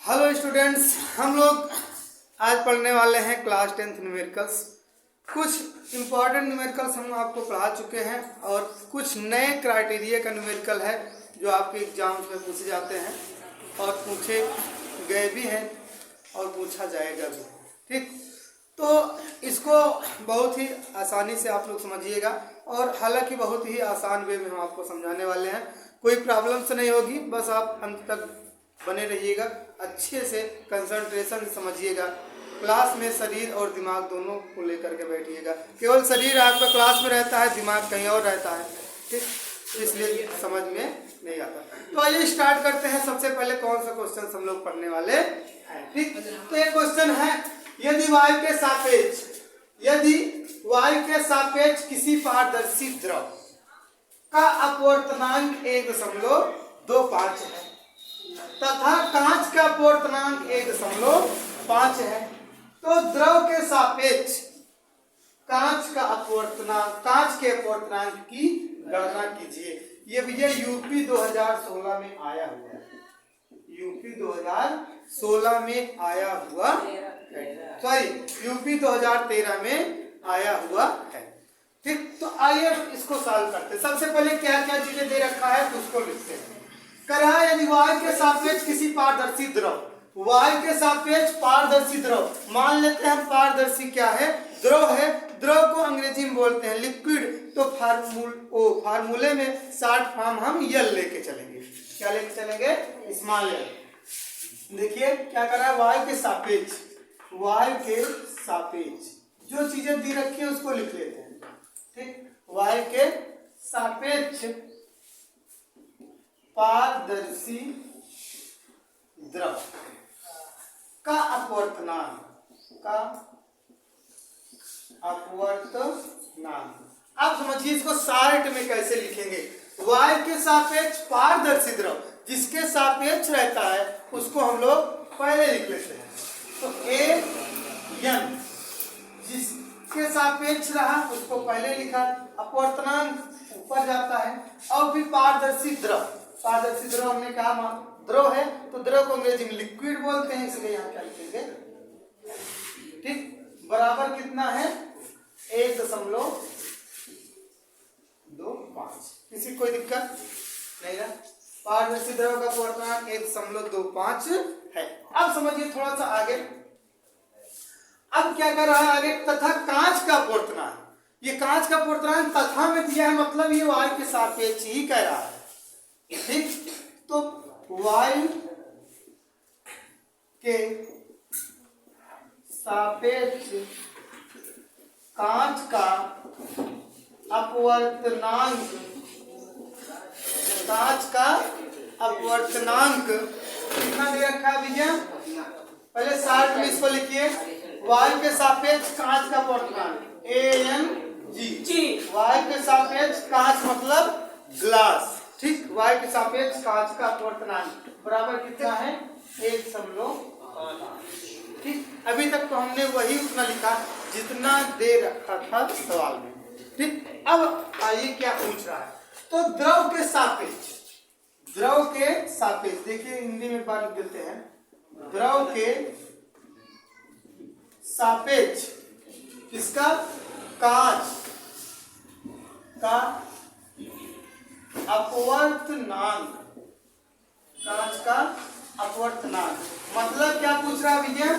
Hello students, हम लोग आज पढ़ने वाले हैं क्लास 10th न्यूमेरिकल्स। कुछ इम्पॉर्टेंट न्यूमेरिकल्स हम आपको पढ़ा चुके हैं और कुछ नए क्राइटेरिया का न्यूमेरिकल है जो आपके एग्जाम्स में पूछे जाते हैं और पूछे गए भी हैं और पूछा जाएगा भी। ठीक, तो इसको बहुत ही आसानी से आप लोग समझिएगा और हालांकि बहुत ही आसान वे में हम आपको समझाने वाले हैं। कोई प्रॉब्लम्स नहीं होगी, बस आप अंत तक बने रहिएगा, अच्छे से कंसंट्रेशन से समझिएगा। क्लास में शरीर और दिमाग दोनों को लेकर के बैठिएगा। केवल शरीर आपका क्लास में रहता है, दिमाग कहीं और रहता है। ठीक, इसलिए समझ में नहीं आता। तो आइए स्टार्ट करते हैं। सबसे पहले कौन सा क्वेश्चन हम लोग पढ़ने वाले हैं। ठीक, तो एक क्वेश्चन है, यदि y के सापेक्ष किसी पारदर्शी द्रव का अपवर्तनांक 1.25 है तथा कांच का अपवर्तनांक 1.5 है, तो द्रव के सापेक्ष कांच के अपवर्तनांक की गणना कीजिए। ये भैया यूपी 2016 में आया हुआ है। यूपी 2016 में आया हुआ है, सॉरी यूपी 2013 में आया हुआ है। ठीक, तो आइए इसको सॉल्व करते हैं। सबसे पहले क्या क्या चीजें दे रखा है उसको लिखते हैं। कहा यदि y के सापेक्ष किसी पारदर्शी द्रव, y के सापेक्ष पारदर्शी द्रव, मान लेते हैं हम पारदर्शी क्या है, द्रव है। द्रव को अंग्रेजी में बोलते हैं लिक्विड। तो फार्मूले में शॉर्ट फॉर्म हम यल लेके चलेंगे। क्या लेके चलेंगे? स्मॉल यल। देखिए क्या कर रहा है, y के सापेक्ष जो चीजें दी रखी है उसको लिख लेते हैं। ठीक, y के सापेक्ष पारदर्शी द्रव का अपवर्तनांक आप समझिए इसको शॉर्ट में कैसे लिखेंगे। y के सापेक्ष पारदर्शी द्रव जिसके सापेक्ष रहता है उसको हम लोग पहले लिख लेते हैं। तो a जिसके सापेक्ष रहा उसको पहले लिखा, अपवर्तनांक ऊपर जाता है। और फिर पारदर्शी द्रव हमने कहा द्रव है, तो द्रव को अंग्रेजी में लिक्विड बोलते हैं, इसलिए यहाँ क्या लिखेंगे। ठीक, बराबर कितना है 1.25। किसी कोई दिक्कत नहीं ना। पारदर्शी द्रव का अपवर्तनांक 1.25 है। अब समझिए थोड़ा सा आगे। अब क्या कर रहा है आगे, तथा कांच का अपवर्तनांक। ये कांच का अपवर्तनांक तथा में दिया है, मतलब ये y के सापेक्ष ही कह रहा है। ठीक, तो y के सापेक्ष कांच का अपवर्तनांक कितना दे रखा है भैया, पहले शॉर्ट में इसको लिखिए। y के सापेक्ष कांच का अपवर्तनांक ANG। y के सापेक्ष कांच मतलब ग्लास। ठीक, y के सापेक्ष कांच का अपवर्तनांक बराबर कितना है 1.5। ठीक, अभी तक तो हमने वही उतना लिखा जितना दे रखा था सवाल में। ठीक, अब आइए क्या पूछ रहा है। तो द्रव के सापेक्ष देखिए हिंदी में बात लिख देते हैं। द्रव के सापेक्ष किसका, कांच का अपवर्तनांक। मतलब क्या पूछ रहा है भैया,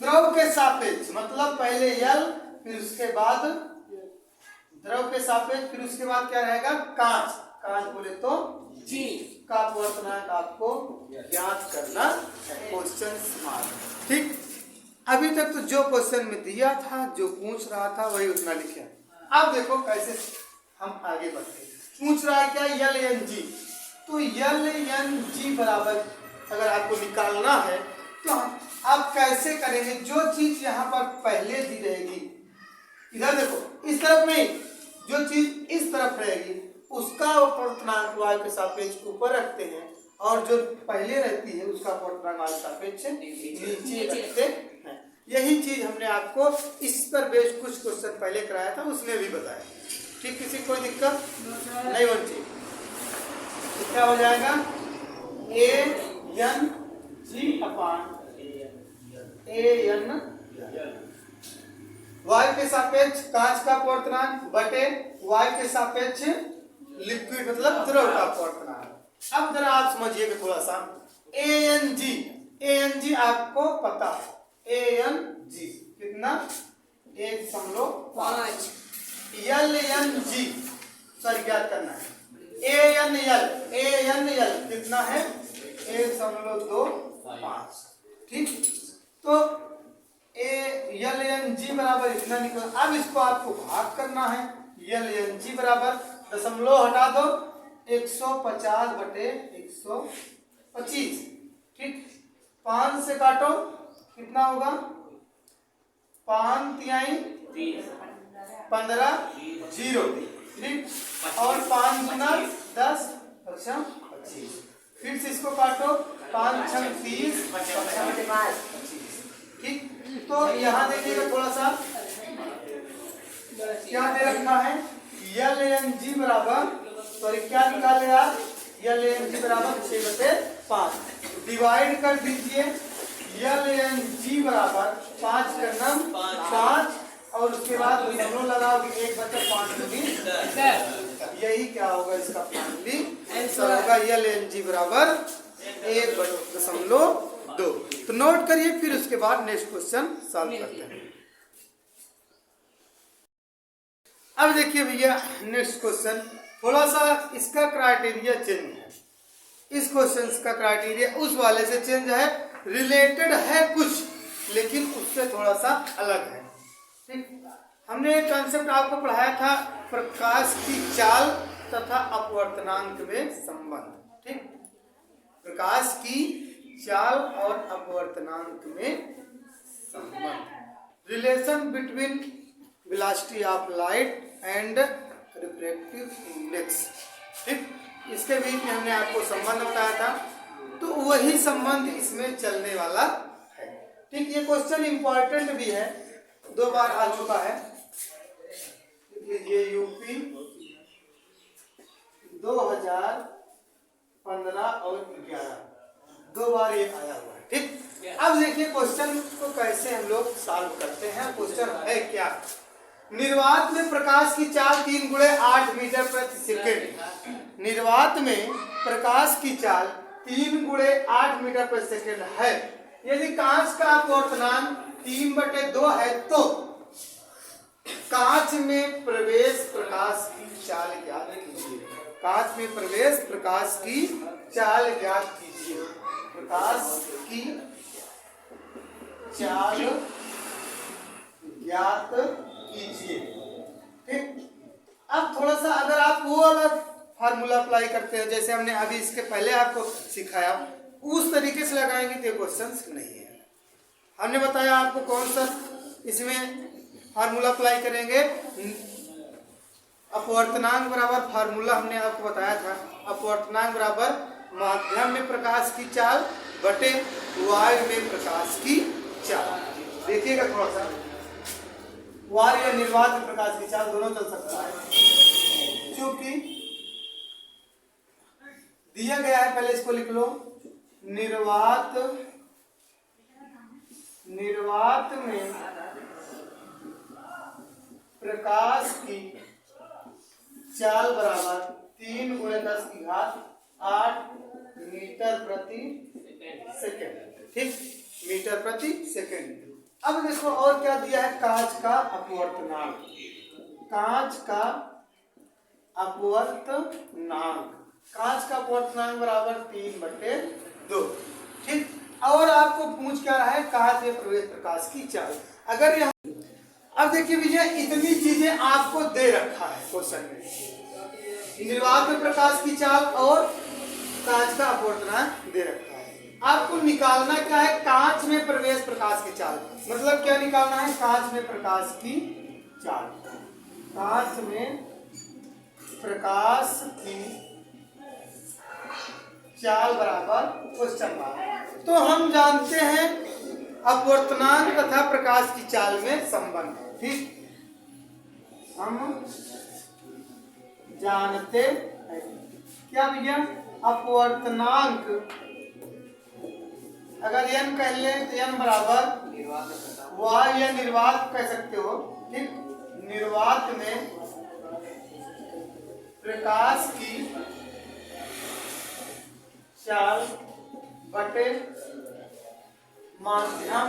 द्रव के सापेक्ष मतलब पहले यल, फिर उसके बाद द्रव के सापेक्ष, फिर उसके बाद क्या रहेगा कांच बोले तो जी का अपवर्तनांक आपको ज्ञात करना है। Question mark. ठीक, अभी तक तो जो क्वेश्चन में दिया था, जो पूछ रहा था वही उतना लिखे। अब देखो कैसे हम आगे बढ़ते हैं। पूछ रहा है क्या LNG, तो LNG बराबर अगर आपको निकालना है तो आप कैसे करेंगे। जो चीज यहाँ पर पहले दी रहेगी, इधर देखो इस तरफ नहीं, जो चीज इस तरफ रहेगी उसका अपवर्तनांक y के सापेक्ष ऊपर रखते हैं और जो पहले रहती है उसका अपवर्तनांक y के सापेक्ष नीचे रखते हैं। यही चीज हमने आपको इस पर बेस्ड कुछ क्वेश्चन पहले कराया था, उसमें भी बताया। ठीक, किसी कोई दिक्कत नहीं होनी चाहिए। क्या हो जाएगा ANG AN y के सापेक्ष कांच का अपवर्तनांक बटे y के सापेक्ष लिक्विड मतलब द्रव का अपवर्तनांक। अब जरा आप समझिएगा थोड़ा सा। ANG आपको पता है, ANG कितना 1.5। LNG सर ज्ञात करना है। ANL कितना है 1.25। ठीक, तो LNG बराबर इतना निकला। अब इसको आपको भाग करना है। LNG बराबर दशमलव हटा दो 150 बटे 125। ठीक, 5 से काटो कितना होगा 5 तिहाई 15 0। ठीक, और 5 गुना 10 अच्छा 25। फिर से इसको काटो 5 6 30 25। ठीक, तो यहाँ देखिएगा थोड़ा सा क्या दे रखा है LNG बराबर, सॉरी क्या निकाले आप LNG बराबर 6/5 डिवाइड कर दीजिए। LNG बराबर 5 का नम 5 और उसके बाद दशमलव लगाओगे 1 बचा 5 दूनी 10। यही क्या होगा इसका फाइनली आंसर होगा LNG बराबर 1.2। तो नोट करिए, फिर उसके बाद नेक्स्ट क्वेश्चन सॉल्व करते हैं। अब देखिए भैया नेक्स्ट क्वेश्चन, थोड़ा सा इसका क्राइटेरिया चेंज है। इस क्वेश्चन का क्राइटेरिया उस वाले से चेंज है, रिलेटेड है कुछ लेकिन उससे थोड़ा सा अलग है। ठीक, हमने एक कॉन्सेप्ट आपको पढ़ाया था प्रकाश की चाल तथा अपवर्तनांक में संबंध। ठीक, प्रकाश की चाल और अपवर्तनांक में संबंध, relation between velocity of light and refractive index. ठीक, इसके बीच में हमने आपको संबंध बताया था, तो वही संबंध इसमें चलने वाला है। ठीक, ये क्वेश्चन इंपॉर्टेंट भी है, 2 बार आ चुका है। ये यूपी 2015 और 11 2 बार ये आया हुआ है। ठीक, अब देखिए क्वेश्चन को कैसे हम लोग सॉल्व करते हैं। क्वेश्चन है क्या, निर्वात में प्रकाश की चाल 3 × 8 मीटर प्रति सेकेंड। निर्वात में प्रकाश की चाल 3 × 8 मीटर प्रति सेकेंड है। यदि कांच का अपवर्तनांक 3/2 है तो कांच में प्रवेश प्रकाश की चाल ज्ञात कीजिए। कांच में प्रवेश प्रकाश की चाल ज्ञात कीजिए। प्रकाश की चाल ज्ञात कीजिए। ठीक, अब थोड़ा सा अगर आप वो अलग फार्मूला अप्लाई करते हैं जैसे हमने अभी इसके पहले आपको सिखाया, उस तरीके से लगाएंगे तो क्वेश्चन नहीं है। हमने बताया आपको कौन सा इसमें फार्मूला अप्लाई करेंगे। अपवर्तनांक बराबर फार्मूला हमने आपको बताया था, अपवर्तनांक बराबर माध्यम में प्रकाश की चाल बटे वायु में प्रकाश की चाल। देखिएगा थोड़ा सा, वायु या निर्वात में प्रकाश की चाल दोनों चल सकता है। क्योंकि दिया गया है, पहले इसको लिख लो, निर्वात में प्रकाश की चाल बराबर 3 × 10⁸ मीटर प्रति सेकेंड। ठीक, मीटर प्रति सेकेंड। अब देखो और क्या दिया है, कांच का अपवर्तनांक। कांच का अपवर्तनांक, कांच का अपवर्तनांक बराबर 3/2। ठीक, और आपको पूछ क्या रहा है, कांच में प्रवेश प्रकाश की चाल। अगर यह अब देखिए भैया इतनी चीजें आपको दे रखा है क्वेश्चन में, निर्वात में प्रकाश की चाल और कांच का अपवर्तनांक दे रखा है। आपको निकालना क्या है, कांच में प्रवेश प्रकाश की चाल। मतलब क्या निकालना है, कांच में प्रकाश की चाल। कांच में प्रकाश की चाल बराबर क्वेश्चन मार्क। तो हम जानते हैं अपवर्तनांक तथा प्रकाश की चाल में संबंध। ठीक, हम जानते हैं क्या भैया, अपवर्तनांक अगर n कह ले तो n बराबर वायु या निर्वात कह सकते हो, ठीक। निर्वात में प्रकाश की चाल बटे माध्यम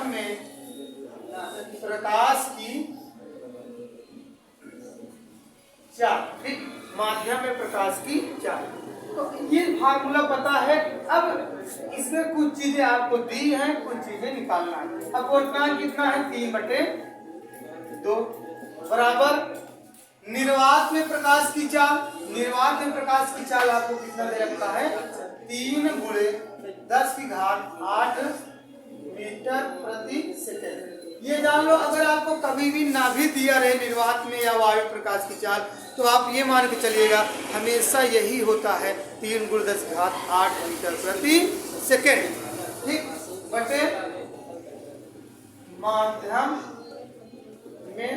में प्रकाश की चाल, ठीक। माध्यम में प्रकाश की चाल, तो ये फार्मूला पता है। अब इसमें कुछ चीजें आपको दी हैं, कुछ चीजें निकालना है। अब क्वोटिनांक कितना है 3/2 बराबर निर्वात में प्रकाश की चाल। निर्वात में प्रकाश की चाल आपको कितना दे रखा है 3 × 10⁸ मीटर प्रति सेकेंड। ये जान लो, अगर आपको कभी भी ना भी दिया रहे निर्वात में या वायु प्रकाश की चाल, तो आप ये मान के चलिएगा हमेशा यही होता है 3 × 10⁸ मीटर प्रति सेकेंड, ठीक। बटे माध्यम में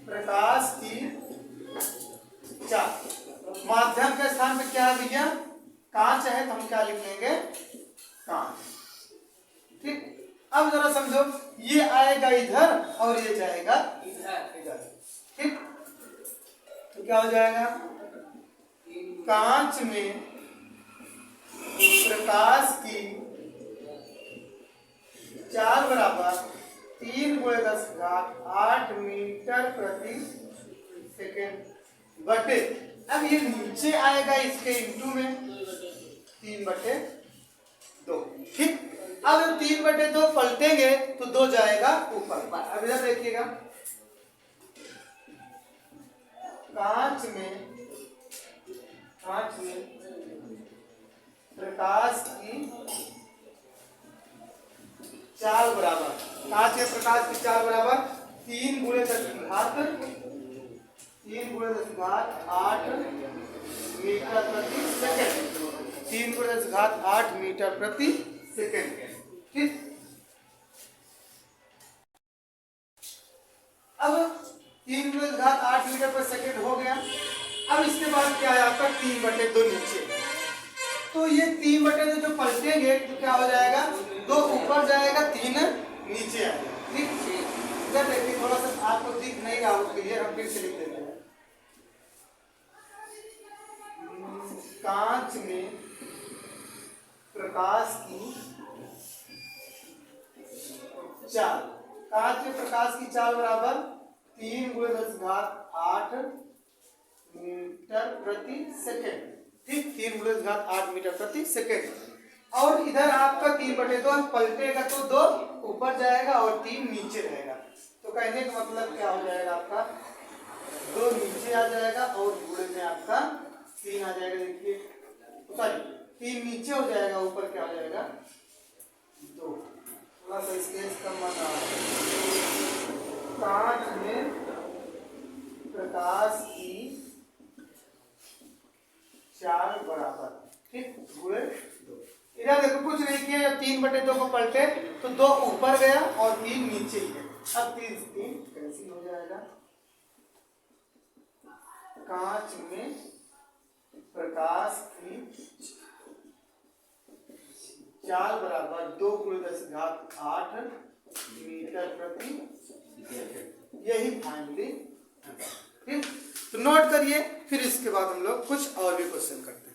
प्रकाश की चाल। माध्यम के स्थान पे क्या है भैया, कांच है, तो हम क्या लिख लेंगे कांच, ठीक। अब जरा समझो, ये आएगा इधर और ये जाएगा इधर, ठीक। तो क्या हो जाएगा, कांच में प्रकाश की चाल बराबर 3 × 10⁸ मीटर प्रति सेकेंड बटे, अब ये नीचे आएगा इसके इंटू में 3/2, ठीक। अब 3/2 पलटेंगे तो 2 जाएगा ऊपर। अब इधर देखिएगा, कांच में प्रकाश की चाल बराबर, कांच में प्रकाश की चाल बराबर 3 × 10⁸ मीटर प्रति सेकेंड, 3 × 10⁸ मीटर प्रति सेकेंड, ठीक। अब 3 × 10⁸ मीटर प्रति सेकेंड हो गया। अब इसके बाद क्या है आपका 3/2 नीचे, तो ये 3/2 जो पलटेंगे तो क्या हो जाएगा, 2 ऊपर जाएगा, 3 नीचे आएगा, ठीक। इधर देखिए, थोड़ा सा आपको दिख नहीं रहा हो, क्लियर हम फिर से लिख देते हैं। कांच में प्रकाश की चाल, कांच में प्रकाश की चाल बराबर 3 × 10⁸ मीटर प्रति सेकेंड, ठीक। 3 × 10⁸ मीटर प्रति सेकेंड। और इधर आपका 3/2 पलटेगा तो 2 ऊपर जाएगा और 3 नीचे रहेगा। तो कहने का मतलब क्या हो जाएगा, आपका 2 नीचे आ जाएगा और गुणे में आपका 3 आ जाएगा। देखिए, सॉरी 3 नीचे हो जाएगा, ऊपर क्या हो जाएगा 2। थोड़ा सा स्पेस कम बना। कांच में प्रकाश की चाल बराबर, ठीक, गुणे 2। इधर देखो कुछ नहीं किया, जब 3/2 को पलटे तो 2 ऊपर गया और 3 नीचे ही है। अब 3 कैंसिल हो जाएगा। कांच में प्रकाश की चाल बराबर 2 × 10⁸ मीटर प्रति सेकेंड, यही फाइनली, ठीक। तो नोट करिए, फिर इसके बाद हम लोग कुछ और भी क्वेश्चन करते हैं।